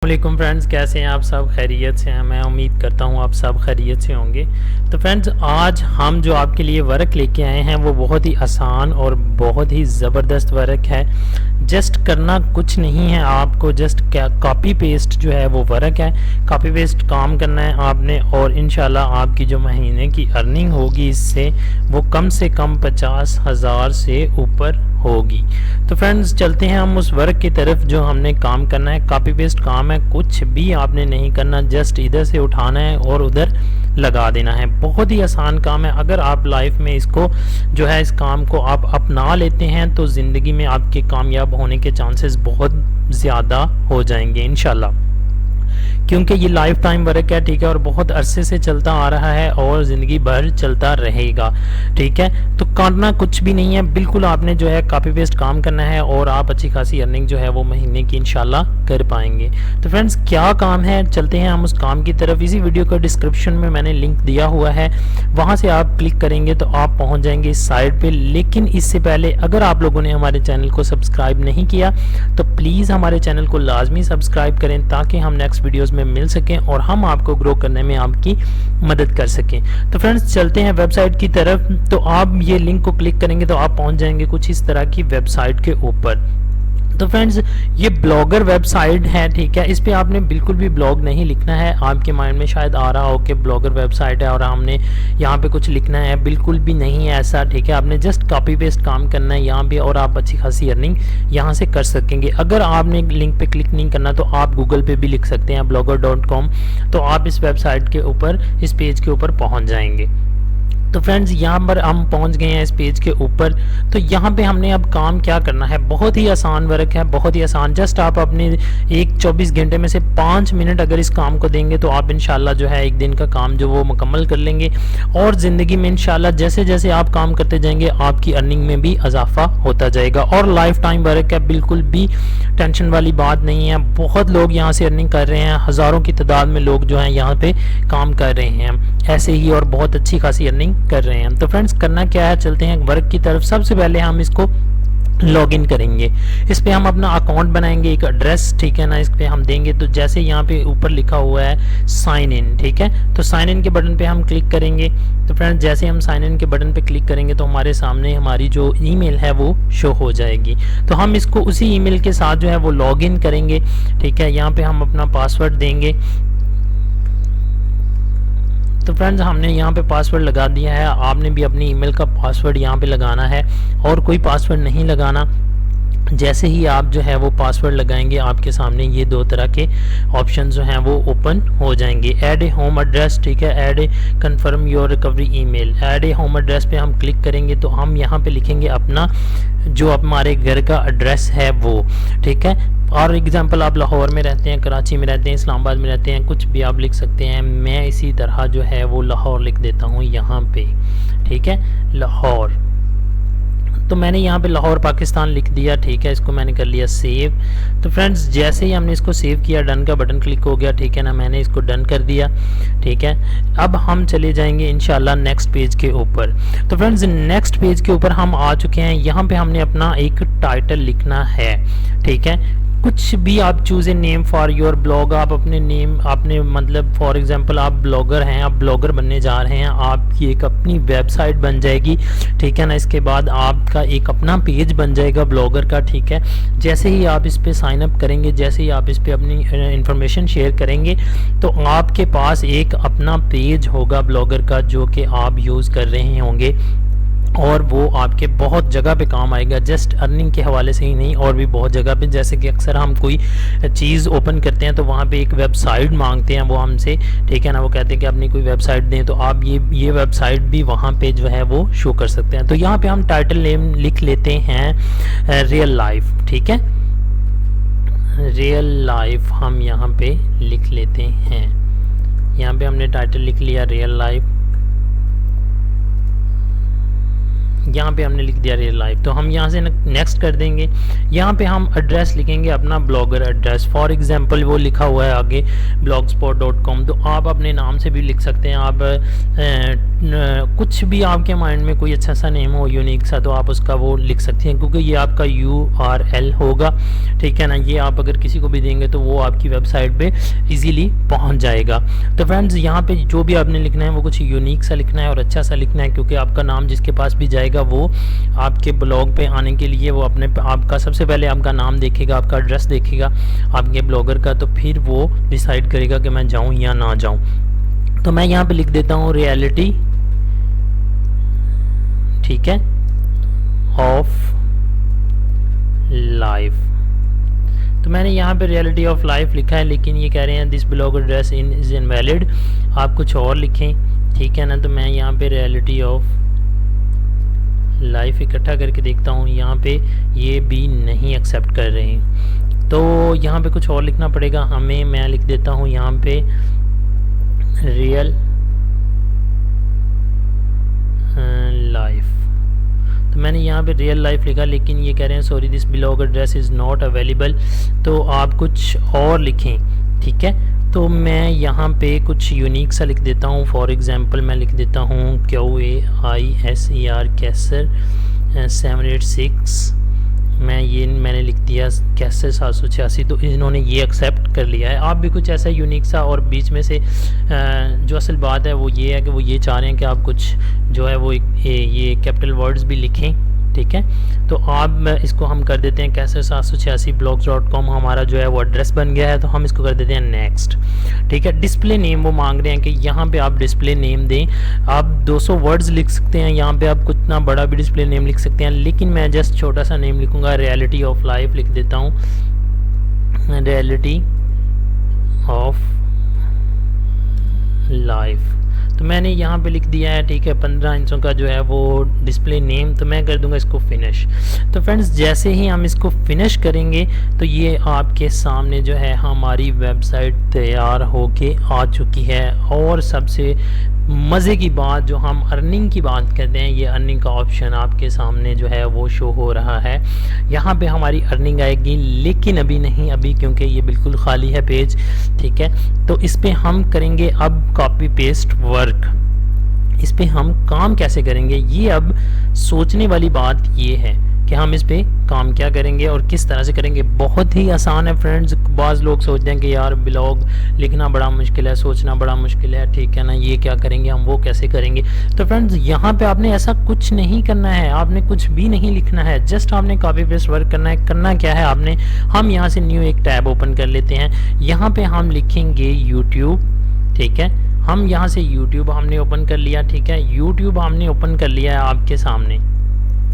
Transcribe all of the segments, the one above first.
वालेकुम फ्रेंड्स, कैसे हैं आप सब? खैरियत से हैं? मैं उम्मीद करता हूं आप सब खैरियत से होंगे। तो फ्रेंड्स, आज हम जो आपके लिए वर्क लेके आए हैं वो बहुत ही आसान और बहुत ही ज़बरदस्त वर्क है। जस्ट करना कुछ नहीं है, आपको जस्ट क्या कॉपी पेस्ट जो है वो वर्क है। कॉपी पेस्ट काम करना है आपने और इंशाल्लाह आपकी जो महीने की अर्निंग होगी इससे वो कम से कम 50,000 से ऊपर होगी। तो फ्रेंड्स, चलते हैं हम उस वर्क की तरफ जो हमने काम करना है। कॉपी पेस्ट काम है, कुछ भी आपने नहीं करना, जस्ट इधर से उठाना है और उधर लगा देना है। बहुत ही आसान काम है। अगर आप लाइफ में इसको जो है इस काम को आप अपना लेते हैं तो ज़िंदगी में आपके कामयाब होने के चांसेस बहुत ज़्यादा हो जाएंगे इंशाल्लाह, क्योंकि ये लाइफ टाइम वर्क है, ठीक है, और बहुत अरसे से चलता आ रहा है और ज़िंदगी भर चलता रहेगा, ठीक है। तो करना कुछ भी नहीं है, बिल्कुल आपने जो है कॉपी पेस्ट काम करना है और आप अच्छी खासी अर्निंग जो है वो महीने की इंशाल्लाह कर पाएंगे। तो फ्रेंड्स, क्या काम है, चलते हैं हम उस काम की तरफ। इसी वीडियो का डिस्क्रिप्शन में मैंने लिंक दिया हुआ है, वहाँ से आप क्लिक करेंगे तो आप पहुँच जाएंगे इस साइट पर। लेकिन इससे पहले अगर आप लोगों ने हमारे चैनल को सब्सक्राइब नहीं किया तो प्लीज़ हमारे चैनल को लाजमी सब्सक्राइब करें ताकि हम नेक्स्ट वीडियोज़ में मिल सकें और हम आपको ग्रो करने में आपकी मदद कर सकें। तो फ्रेंड्स, चलते हैं वेबसाइट की तरफ। तो आप ये लिंक को क्लिक करेंगे तो आप पहुंच जाएंगे कुछ इस तरह की वेबसाइट के ऊपर। तो फ्रेंड्स, ये ब्लॉगर वेबसाइट है, ठीक है। इस पे आपने बिल्कुल भी ब्लॉग नहीं लिखना है। आपके माइंड में शायद आ रहा हो कि ब्लॉगर वेबसाइट है और हमने यहाँ पे कुछ लिखना है, बिल्कुल भी नहीं है ऐसा, ठीक है। आपने जस्ट कॉपी पेस्ट काम करना है यहाँ पे और आप अच्छी खासी अर्निंग यहाँ से कर सकेंगे। अगर आपने लिंक पे क्लिक नहीं करना तो आप गूगल पे भी लिख सकते हैं blogger.com, तो आप इस वेबसाइट के ऊपर, इस पेज के ऊपर पहुँच जाएंगे। तो फ्रेंड्स, यहाँ पर हम पहुँच गए हैं इस पेज के ऊपर। तो यहाँ पे हमने अब काम क्या करना है, बहुत ही आसान वर्क है, बहुत ही आसान। जस्ट आप अपने 24 घंटे में से 5 मिनट अगर इस काम को देंगे तो आप इंशाल्लाह जो है एक दिन का काम जो वो मुकम्मल कर लेंगे और ज़िंदगी में इंशाल्लाह जैसे जैसे आप काम करते जाएंगे आपकी अर्निंग में भी इजाफा होता जाएगा। और लाइफ टाइम वर्क है, बिल्कुल भी टेंशन वाली बात नहीं है। बहुत लोग यहाँ से अर्निंग कर रहे हैं, हज़ारों की तादाद में लोग जो हैं यहाँ पे काम कर रहे हैं ऐसे ही और बहुत अच्छी खासी अर्निंग कर रहे हैं। तो फ्रेंड्स, करना क्या है, चलते हैं वर्क की तरफ। सबसे पहले हम इसको लॉगिन करेंगे। इस पे हम अपना अकाउंट बनाएंगे, एक एड्रेस, ठीक है ना, इस पे हम देंगे। तो जैसे यहाँ पे ऊपर लिखा हुआ है साइन इन, ठीक है, तो साइन इन के बटन पे हम क्लिक करेंगे। तो फ्रेंड्स, जैसे हम साइन इन के बटन पे क्लिक करेंगे तो हमारे सामने हमारी जो ईमेल है वो शो हो जाएगी। तो हम इसको उसी ईमेल के साथ जो है वो लॉगिन करेंगे, ठीक है। यहाँ पे हम अपना पासवर्ड देंगे। तो फ्रेंड्स, हमने यहाँ पे पासवर्ड लगा दिया है, आपने भी अपनी ईमेल का पासवर्ड यहाँ पे लगाना है और कोई पासवर्ड नहीं लगाना। जैसे ही आप जो है वो पासवर्ड लगाएंगे आपके सामने ये दो तरह के ऑप्शन जो हैं वो ओपन हो जाएंगे। ऐड ए होम एड्रेस, ठीक है, add a confirm your recovery email. Add a home address पे हम क्लिक करेंगे तो हम यहाँ पे लिखेंगे अपना जो हमारे घर का एड्रेस है वो, ठीक है। और एग्जांपल, आप लाहौर में रहते हैं, कराची में रहते हैं, इस्लामाबाद में रहते हैं, कुछ भी आप लिख सकते हैं। मैं इसी तरह जो है वो लाहौर लिख देता हूँ यहाँ पे, ठीक है, लाहौर। तो मैंने यहाँ पे लाहौर पाकिस्तान लिख दिया, ठीक है। इसको मैंने कर लिया सेव। तो फ्रेंड्स, जैसे ही हमने इसको सेव किया, डन का बटन क्लिक हो गया, ठीक है ना, मैंने इसको डन कर दिया, ठीक है। अब हम चले जाएंगे इंशाल्लाह नेक्स्ट पेज के ऊपर। तो फ्रेंड्स, नेक्स्ट पेज के ऊपर हम आ चुके हैं। यहाँ पे हमने अपना एक टाइटल लिखना है, ठीक है। कुछ भी आप choose a name for your blog, आप अपने नेम, आपने मतलब फॉर एग्जांपल आप ब्लॉगर हैं, आप ब्लॉगर बनने जा रहे हैं, आपकी एक अपनी वेबसाइट बन जाएगी, ठीक है ना। इसके बाद आपका एक अपना पेज बन जाएगा ब्लॉगर का, ठीक है। जैसे ही आप इस पे साइन अप करेंगे, जैसे ही आप इस पे अपनी इंफॉर्मेशन शेयर करेंगे तो आपके पास एक अपना पेज होगा ब्लॉगर का जो कि आप यूज़ कर रहे होंगे और वो आपके बहुत जगह पे काम आएगा। जस्ट अर्निंग के हवाले से ही नहीं, और भी बहुत जगह पे, जैसे कि अक्सर हम कोई चीज़ ओपन करते हैं तो वहाँ पे एक वेबसाइट मांगते हैं वो हमसे, ठीक है ना। वो कहते हैं कि अपनी कोई वेबसाइट दें, तो आप ये वेबसाइट भी वहाँ पे जो है वो शो कर सकते हैं। तो यहाँ पे हम टाइटल नेम लिख लेते हैं रियल लाइफ, ठीक है, रियल लाइफ हम यहाँ पे लिख लेते हैं। यहाँ पे हमने टाइटल लिख लिया रियल लाइफ, यहाँ पे हमने लिख दिया रियल लाइफ। तो हम यहाँ से नेक्स्ट कर देंगे। यहाँ पे हम एड्रेस लिखेंगे अपना ब्लॉगर एड्रेस। फॉर एग्जांपल वो लिखा हुआ है आगे blogspot.com, तो आप अपने नाम से भी लिख सकते हैं। आप कुछ भी आपके माइंड में कोई अच्छा सा नेम हो यूनिक सा, तो आप उसका वो लिख सकते हैं, क्योंकि ये आपका URL होगा, ठीक है ना। ये आप अगर किसी को भी देंगे तो वो आपकी वेबसाइट पे इजीली पहुंच जाएगा। तो फ्रेंड्स यहाँ पे जो भी आपने लिखना है वो कुछ यूनिक सा लिखना है और अच्छा सा लिखना है, क्योंकि आपका नाम जिसके पास भी जाएगा वो आपके ब्लॉग पे आने के लिए वो आपका सबसे पहले आपका नाम देखेगा, आपका एड्रेस देखेगा आपके ब्लॉगर का, तो फिर वो डिसाइड करेगा कि मैं जाऊँ या ना जाऊँ। तो मैं यहाँ पे लिख देता हूँ रियलिटी, ठीक है, ऑफ लाइफ। तो मैंने यहाँ पे रियलिटी ऑफ लाइफ लिखा है, लेकिन ये कह रहे हैं this blog address is invalid, आप कुछ और लिखें, ठीक है ना। तो मैं यहाँ पे रियलिटी ऑफ लाइफ इकट्ठा करके देखता हूँ, यहाँ पे ये भी नहीं एक्सेप्ट कर रहे हैं, तो यहाँ पे कुछ और लिखना पड़ेगा हमें। मैं लिख देता हूँ यहाँ पे रियल लाइफ। तो मैंने यहाँ पे रियल लाइफ लिखा, लेकिन ये कह रहे हैं sorry this blog address is not available, तो आप कुछ और लिखें, ठीक है। तो मैं यहाँ पे कुछ यूनिक सा लिख देता हूँ। फॉर एग्जांपल मैं लिख देता हूँ QAISER कैसर 786, मैंने लिख दिया कैसर 786। तो इन्होंने ये एक्सेप्ट कर लिया है। आप भी कुछ ऐसा यूनिक सा, और बीच में से जो असल बात है वो ये है कि वो ये चाह रहे हैं कि आप कुछ जो है वो ये कैपिटल वर्ड्स भी लिखें, ठीक है। तो आप इसको हम कर देते हैं कैसर 786 blogs.com, हमारा जो है वो एड्रेस बन गया है। तो हम इसको कर देते हैं नेक्स्ट, ठीक है। डिस्प्ले नेम वो मांग रहे हैं कि यहाँ पे आप डिस्प्ले नेम दें। आप 200 वर्ड्स लिख सकते हैं, यहाँ पे आप कितना बड़ा भी डिस्प्ले नेम लिख सकते हैं, लेकिन मैं जस्ट छोटा सा नेम लिखूँगा, रियलिटी ऑफ लाइफ लिख देता हूँ, रियलिटी ऑफ लाइफ। तो मैंने यहाँ पे लिख दिया है, ठीक है, 15 इंचों का जो है वो डिस्प्ले नेम। तो मैं कर दूंगा इसको फिनिश। तो फ्रेंड्स जैसे ही हम इसको फिनिश करेंगे तो ये आपके सामने जो है हमारी वेबसाइट तैयार होके आ चुकी है। और सबसे मज़े की बात, जो हम अर्निंग की बात करते हैं, ये अर्निंग का ऑप्शन आपके सामने जो है वो शो हो रहा है। यहाँ पे हमारी अर्निंग आएगी, लेकिन अभी नहीं, अभी क्योंकि ये बिल्कुल खाली है पेज, ठीक है। तो इस पे हम करेंगे अब कॉपी पेस्ट वर्क। इस पे हम काम कैसे करेंगे, ये अब सोचने वाली बात ये है कि हम इस पे काम क्या करेंगे और किस तरह से करेंगे। बहुत ही आसान है फ्रेंड्स। बाज़ लोग सोचते हैं कि यार ब्लॉग लिखना बड़ा मुश्किल है, सोचना बड़ा मुश्किल है, ठीक है ना, ये क्या करेंगे हम, वो कैसे करेंगे। तो फ्रेंड्स यहाँ पे आपने ऐसा कुछ नहीं करना है, आपने कुछ भी नहीं लिखना है, जस्ट आपने कॉपी पेस्ट वर्क करना है। करना क्या है आपने, हम यहाँ से न्यू एक टैब ओपन कर लेते हैं। यहाँ पे हम लिखेंगे यूट्यूब, ठीक है। हम यहाँ से यूट्यूब हमने ओपन कर लिया, ठीक है। यूट्यूब हमने ओपन कर लिया है आपके सामने।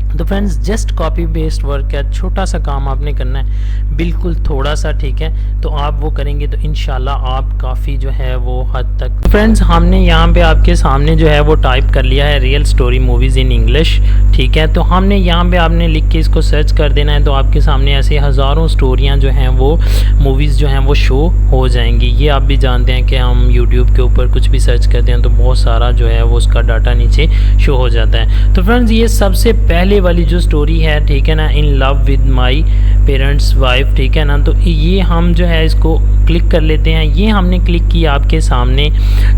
तो friends just copy paste work है, छोटा सा काम आपने करना है, बिल्कुल थोड़ा सा, ठीक है। तो आप वो करेंगे तो इंशाल्लाह आप काफ़ी जो है वो हद तक। फ्रेंड्स हमने यहाँ पे आपके सामने जो है वो टाइप कर लिया है real story movies in English, ठीक है। तो हमने यहाँ पे आपने लिख के इसको सर्च कर देना है, तो आपके सामने ऐसे हज़ारों स्टोरियाँ जो हैं वो मूवीज़ जो हैं वो शो हो जाएंगी। ये आप भी जानते हैं कि हम यूट्यूब के ऊपर कुछ भी सर्च करते हैं तो बहुत सारा जो है वो उसका डाटा नीचे शो हो जाता है। तो फ्रेंड्स ये सबसे पहले वाली जो स्टोरी है, ठीक है ना, in love with my parents wife, ठीक है ना। तो ये हम जो है इसको क्लिक कर लेते हैं। ये हमने क्लिक किया आपके सामने।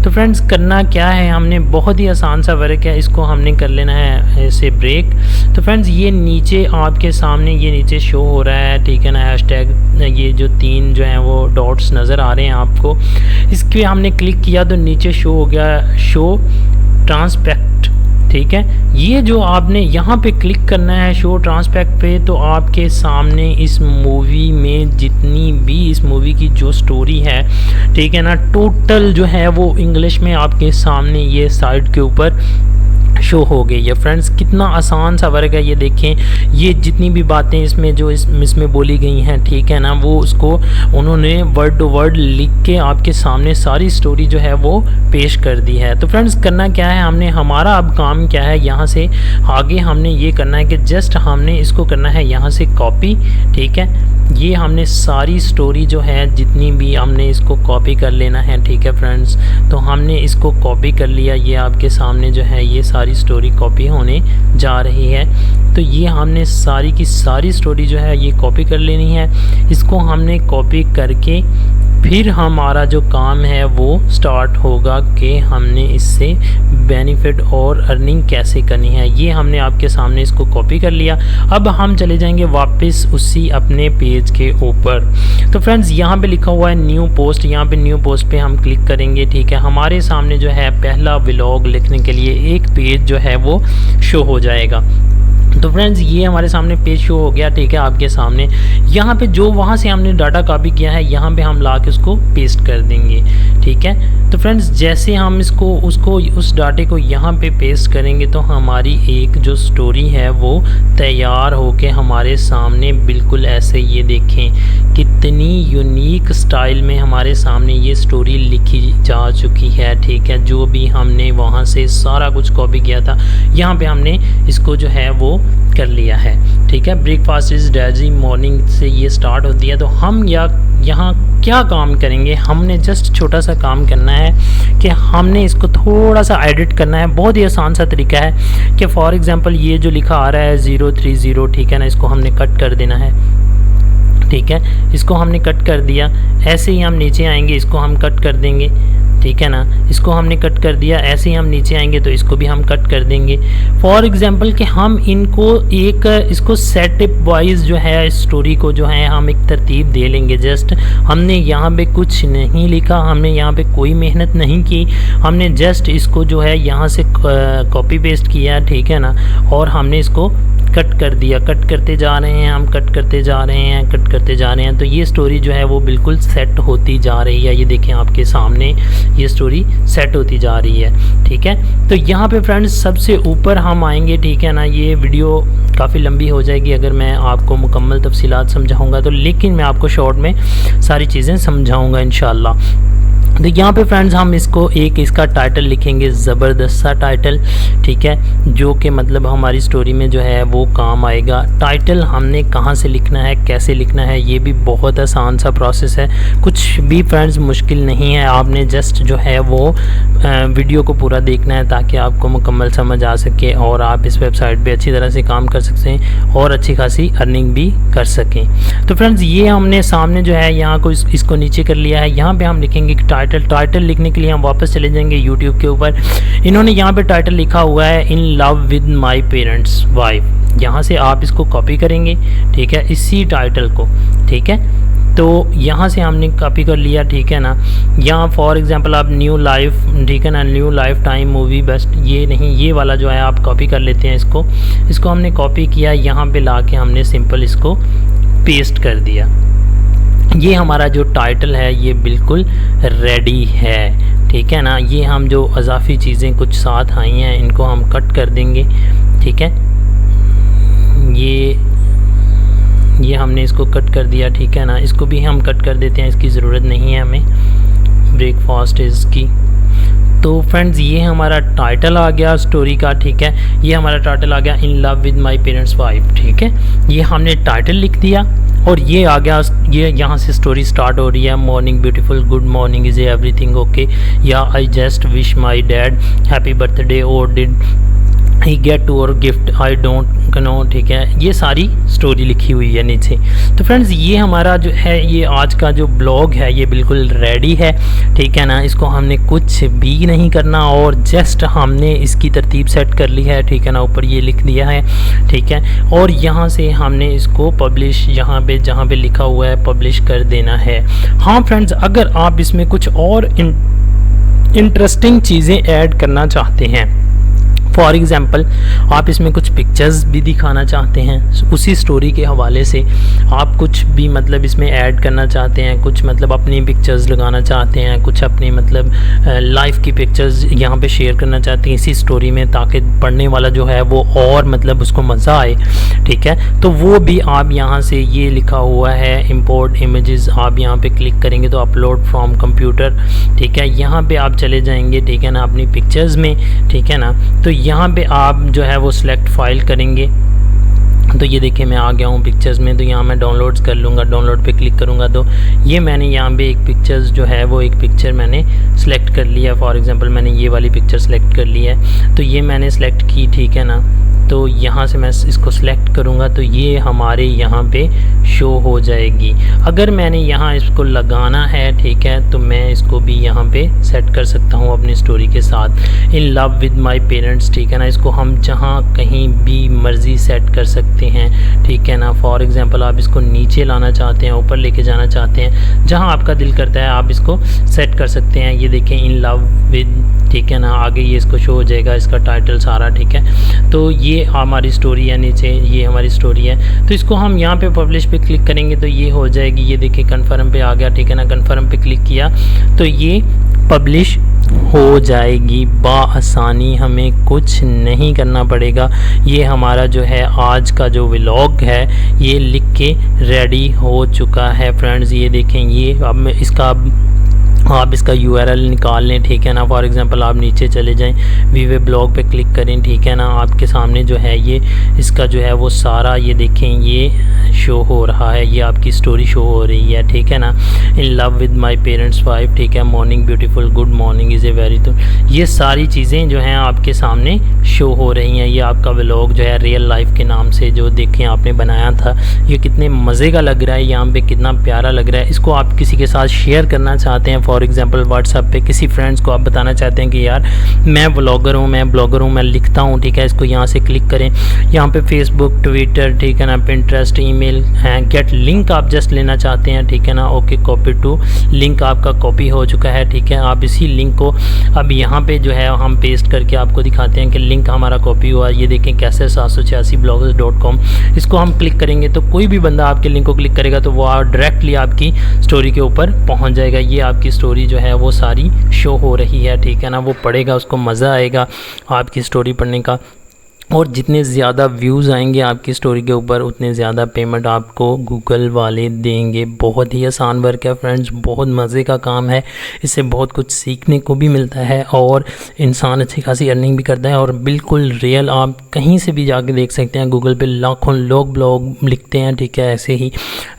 तो फ्रेंड्स करना क्या है, हमने बहुत ही आसान सा वर्क है, इसको हमने कर लेना है ऐसे ब्रेक। तो फ्रेंड्स ये नीचे आपके सामने ये नीचे शो हो रहा है, ठीक है ना, हैशटैग, ये जो 3 जो हैं वो डॉट्स नज़र आ रहे हैं आपको, इसके हमने क्लिक किया तो नीचे शो हो गया शो ट्रांसपेक्ट, ठीक है। ये जो आपने यहाँ पे क्लिक करना है शो ट्रांसपेक्ट पे, तो आपके सामने इस मूवी में जितनी भी इस मूवी की जो स्टोरी है, ठीक है ना, टोटल जो है वो इंग्लिश में आपके सामने ये साइड के ऊपर शो हो गई है। फ्रेंड्स कितना आसान सा वर्क है, ये देखें, ये जितनी भी बातें इसमें जो इसमें बोली गई हैं, ठीक है ना, वो उसको उन्होंने वर्ड टू वर्ड लिख के आपके सामने सारी स्टोरी जो है वो पेश कर दी है। तो फ्रेंड्स करना क्या है, हमने हमारा अब काम क्या है, यहाँ से आगे हमने ये करना है कि जस्ट हमने इसको करना है यहाँ से कॉपी, ठीक है। ये हमने सारी स्टोरी जो है जितनी भी हमने इसको कॉपी कर लेना है, ठीक है फ्रेंड्स। तो हमने इसको कॉपी कर लिया, ये आपके सामने जो है ये सारी स्टोरी कॉपी होने जा रही है। तो ये हमने सारी की सारी स्टोरी जो है ये कॉपी कर लेनी है। इसको हमने कॉपी करके फिर हमारा जो काम है वो स्टार्ट होगा कि हमने इससे बेनिफिट और अर्निंग कैसे करनी है। ये हमने आपके सामने इसको कॉपी कर लिया। अब हम चले जाएंगे वापस उसी अपने पेज के ऊपर। तो फ्रेंड्स यहाँ पे लिखा हुआ है न्यू पोस्ट, यहाँ पे न्यू पोस्ट पे हम क्लिक करेंगे। ठीक है, हमारे सामने जो है पहला व्लॉग लिखने के लिए एक पेज जो है वो शो हो जाएगा। तो फ्रेंड्स ये हमारे सामने पेज शो हो गया। ठीक है, आपके सामने यहाँ पे जो वहाँ से हमने डाटा कॉपी किया है यहाँ पे हम ला के उसको पेस्ट कर देंगे। ठीक है, तो फ्रेंड्स जैसे हम उस डाटे को यहाँ पे पेस्ट करेंगे तो हमारी एक जो स्टोरी है वो तैयार होके हमारे सामने बिल्कुल ऐसे, ये देखें कितनी यूनिक स्टाइल में हमारे सामने ये स्टोरी लिखी जा चुकी है। ठीक है, जो भी हमने वहाँ से सारा कुछ कॉपी किया था यहाँ पे हमने इसको जो है वो कर लिया है। ठीक है, ब्रेकफास्ट इज डेजी, मॉर्निंग से ये स्टार्ट होती है। तो हम यहाँ क्या काम करेंगे, हमने जस्ट छोटा सा काम करना है कि हमने इसको थोड़ा सा एडिट करना है। बहुत ही आसान सा तरीका है कि फॉर एग्जांपल ये जो लिखा आ रहा है 030, ठीक है ना, इसको हमने कट कर देना है। ठीक है, इसको हमने कट कर दिया। ऐसे ही हम नीचे आएंगे, इसको हम कट कर देंगे। ठीक है ना, इसको हमने कट कर दिया। ऐसे ही हम नीचे आएंगे तो इसको भी हम कट कर देंगे। फॉर एग्जांपल कि हम इसको सेटअप वाइज जो है स्टोरी को जो है हम एक तरतीब दे लेंगे। जस्ट हमने यहाँ पे कुछ नहीं लिखा, हमने यहाँ पे कोई मेहनत नहीं की, हमने जस्ट इसको जो है यहाँ से कॉपी पेस्ट किया। ठीक है ना, और हमने इसको कट कर दिया। कट करते जा रहे हैं हम, कट करते जा रहे हैं, कट करते जा रहे हैं। तो ये स्टोरी जो है वो बिल्कुल सेट होती जा रही है। ये देखें आपके सामने ये स्टोरी सेट होती जा रही है। ठीक है, तो यहाँ पे फ्रेंड्स सबसे ऊपर हम आएंगे। ठीक है ना, ये वीडियो काफ़ी लंबी हो जाएगी अगर मैं आपको मुकम्मल तफसीलात समझाऊँगा तो, लेकिन मैं आपको शॉर्ट में सारी चीज़ें समझाऊँगा इंशाल्लाह। तो यहाँ पे फ्रेंड्स हम इसका टाइटल लिखेंगे, ज़बरदस्त सा टाइटल। ठीक है, जो कि मतलब हमारी स्टोरी में जो है वो काम आएगा। टाइटल हमने कहाँ से लिखना है, कैसे लिखना है, ये भी बहुत आसान सा प्रोसेस है, कुछ भी फ्रेंड्स मुश्किल नहीं है। आपने जस्ट जो है वो वीडियो को पूरा देखना है ताकि आपको मुकम्मल समझ आ सके और आप इस वेबसाइट पे अच्छी तरह से काम कर सकते हैं और अच्छी खासी अर्निंग भी कर सकें। तो फ्रेंड्स ये हमने सामने जो है यहाँ को इसको नीचे कर लिया है। यहाँ पे हम लिखेंगे टाइटल लिखने के लिए हम वापस चले जाएंगे यूट्यूब के ऊपर। इन्होंने यहाँ पे टाइटल लिखा हुआ है in love with my parents wife. यहाँ से आप इसको कॉपी करेंगे। ठीक है, इसी टाइटल को। ठीक है, तो यहाँ से हमने कॉपी कर लिया। ठीक है ना, यहाँ फॉर एग्जांपल आप न्यू लाइफ, ठीक है ना, new life time movie best, ये नहीं, ये वाला जो है आप कॉपी कर लेते हैं। इसको हमने कॉपी किया, यहाँ पे ला के हमने सिंपल इसको पेस्ट कर दिया। ये हमारा जो टाइटल है ये बिल्कुल रेडी है। ठीक है ना, ये हम जो अजाफी चीज़ें कुछ साथ आई हैं इनको हम कट कर देंगे। ठीक है, ये हमने इसको कट कर दिया। ठीक है ना, इसको भी हम कट कर देते हैं, इसकी ज़रूरत नहीं है हमें ब्रेकफास्ट इसकी। तो फ्रेंड्स ये हमारा टाइटल आ गया स्टोरी का। ठीक है, ये हमारा टाइटल आ गया in love with my parents wife. ठीक है, ये हमने टाइटल लिख दिया और ये आ गया, ये यहाँ से स्टोरी स्टार्ट हो रही है। Morning beautiful, good morning, is everything okay, yeah I just wish my dad happy birthday or did he get to our gift I don't know. ठीक है, ये सारी स्टोरी लिखी हुई है नीचे। तो फ्रेंड्स ये हमारा जो है ये आज का जो ब्लॉग है ये बिल्कुल रेडी है। ठीक है ना, इसको हमने कुछ भी नहीं करना और जस्ट हमने इसकी तरतीब सेट कर ली है। ठीक है ना, ऊपर ये लिख दिया है। ठीक है, और यहाँ से हमने इसको पब्लिश, यहाँ पे जहाँ पे लिखा हुआ है पब्लिश कर देना है। हाँ फ्रेंड्स, अगर आप इसमें कुछ और इंटरेस्टिंग चीज़ें ऐड करना चाहते हैं, फॉर एग्ज़ाम्पल आप इसमें कुछ पिक्चर्स भी दिखाना चाहते हैं उसी स्टोरी के हवाले से, आप कुछ भी मतलब इसमें ऐड करना चाहते हैं, कुछ मतलब अपनी पिक्चर्स लगाना चाहते हैं, कुछ अपनी मतलब लाइफ की पिक्चर्स यहाँ पे शेयर करना चाहते हैं इसी स्टोरी में, ताकि पढ़ने वाला जो है वो और मतलब उसको मज़ा आए। ठीक है, तो वो भी आप यहाँ से, ये लिखा हुआ है इंपोर्ट इमेजेस, आप यहाँ पे क्लिक करेंगे तो अपलोड फ्रॉम कंप्यूटर। ठीक है, यहाँ पे आप चले जाएंगे। ठीक है ना, अपनी पिक्चर्स में। ठीक है ना, तो यहाँ पे आप जो है वो सिलेक्ट फाइल करेंगे। तो ये देखिए मैं आ गया हूँ पिक्चर्स में। तो यहाँ मैं डाउनलोड्स कर लूँगा, डाउनलोड पे क्लिक करूँगा तो ये मैंने यहाँ पे एक पिक्चर्स जो है वो एक पिक्चर मैंने सेलेक्ट कर लिया। फॉर एग्जांपल मैंने ये वाली पिक्चर सेलेक्ट कर ली है, तो ये मैंने सेलेक्ट की, ठीक है ना। तो यहाँ से मैं इसको सेलेक्ट करूँगा तो ये हमारे यहाँ पे शो हो जाएगी। अगर मैंने यहाँ इसको लगाना है, ठीक है, तो मैं इसको भी यहाँ पे सेट कर सकता हूँ अपनी स्टोरी के साथ। In love with my parents, ठीक है ना, इसको हम जहाँ कहीं भी मर्ज़ी सेट कर सकते हैं, ठीक है ना। फॉर एग्जांपल आप इसको नीचे लाना चाहते हैं, ऊपर लेके जाना चाहते हैं, जहाँ आपका दिल करता है आप इसको सेट कर सकते हैं। ये देखें इन लव विद, ठीक है ना, आगे ये इसको शो हो जाएगा, इसका टाइटल सारा, ठीक है। तो ये हमारी स्टोरी है, नीचे ये हमारी स्टोरी है। तो इसको हम यहाँ पे पब्लिश पे क्लिक करेंगे तो ये हो जाएगी। ये देखिए कन्फर्म पे आ गया, ठीक है ना। कन्फर्म पे क्लिक किया तो ये पब्लिश हो जाएगी बआसानी, हमें कुछ नहीं करना पड़ेगा। ये हमारा जो है आज का जो व्लॉग है ये लिख के रेडी हो चुका है फ्रेंड्स। ये देखें, ये अब इसका आप इसका URL निकाल लें, ठीक है ना। फॉर एग्जांपल आप नीचे चले जाएं, वीवे ब्लॉग पे क्लिक करें, ठीक है ना। आपके सामने जो है ये इसका जो है वो सारा, ये देखें ये शो हो रहा है, ये आपकी स्टोरी शो हो रही है, ठीक है ना। In love with my parents 5, ठीक है, morning beautiful, good morning is a very तो ये सारी चीज़ें जो हैं आपके सामने शो हो रही हैं। ये आपका व्लॉग जो है रियल लाइफ के नाम से जो देखें आपने बनाया था, ये कितने मज़े का लग रहा है, यहाँ पे कितना प्यारा लग रहा है। इसको आप किसी के साथ शेयर करना चाहते हैं, फॉर एग्जांपल व्हाट्सएप पे किसी फ्रेंड्स को आप बताना चाहते हैं कि यार मैं ब्लॉगर हूँ, मैं ब्लॉगर हूँ, मैं लिखता हूँ, ठीक है। इसको यहाँ से क्लिक करें, यहाँ पे फेसबुक, ट्विटर, ठीक है ना, पिंटरेस्ट, ईमेल है, गेट लिंक आप जस्ट लेना चाहते हैं, ठीक है ना। ओके, कॉपी टू लिंक आपका कॉपी हो चुका है, ठीक है। आप इसी लिंक को अब यहाँ पे जो है हम पेस्ट करके आपको दिखाते हैं कि लिंक हमारा कॉपी हुआ। ये देखें कैसे 786bloggers.com, इसको हम क्लिक करेंगे तो कोई भी बंदा आपके लिंक को क्लिक करेगा तो वो डायरेक्टली आपकी स्टोरी के ऊपर पहुँच जाएगा। ये आपकी स्टोरी जो है वो सारी शो हो रही है, ठीक है ना। वो पढ़ेगा, उसको मज़ा आएगा आपकी स्टोरी पढ़ने का, और जितने ज़्यादा व्यूज़ आएंगे आपकी स्टोरी के ऊपर उतने ज़्यादा पेमेंट आपको गूगल वाले देंगे। बहुत ही आसान वर्क है फ्रेंड्स, बहुत मज़े का काम है, इससे बहुत कुछ सीखने को भी मिलता है और इंसान अच्छी खासी अर्निंग भी करता है। और बिल्कुल रियल, आप कहीं से भी जाके देख सकते हैं, गूगल पे लाखों लोग ब्लॉग लिखते हैं, ठीक है, ऐसे ही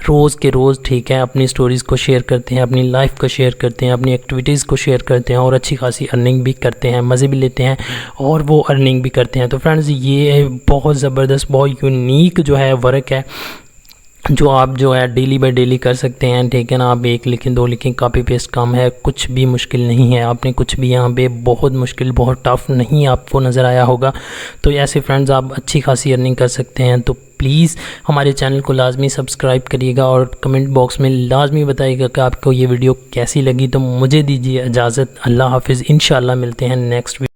रोज़ के रोज़, ठीक है, अपनी स्टोरीज़ को शेयर करते हैं, अपनी लाइफ को शेयर करते हैं, अपनी एक्टिविटीज़ को शेयर करते हैं और अच्छी खासी अर्निंग भी करते हैं, मज़े भी लेते हैं और वो अर्निंग भी करते हैं। तो फ्रेंड्स ये बहुत ज़बरदस्त, बहुत यूनिक जो है वर्क है जो आप जो है डेली बाय डेली कर सकते हैं, ठीक है ना। आप एक लिखें, दो लिखें, कॉपी पेस्ट काम है, कुछ भी मुश्किल नहीं है। आपने कुछ भी यहाँ पे बहुत मुश्किल, बहुत टफ नहीं आपको नज़र आया होगा। तो ऐसे फ्रेंड्स आप अच्छी खासी अर्निंग कर सकते हैं। तो प्लीज़ हमारे चैनल को लाजमी सब्सक्राइब करिएगा और कमेंट बॉक्स में लाजमी बताइएगा कि आपको ये वीडियो कैसी लगी। तो मुझे दीजिए इजाज़त, अल्लाह हाफिज़, इंशाल्लाह मिलते हैं नेक्स्ट वीडियो।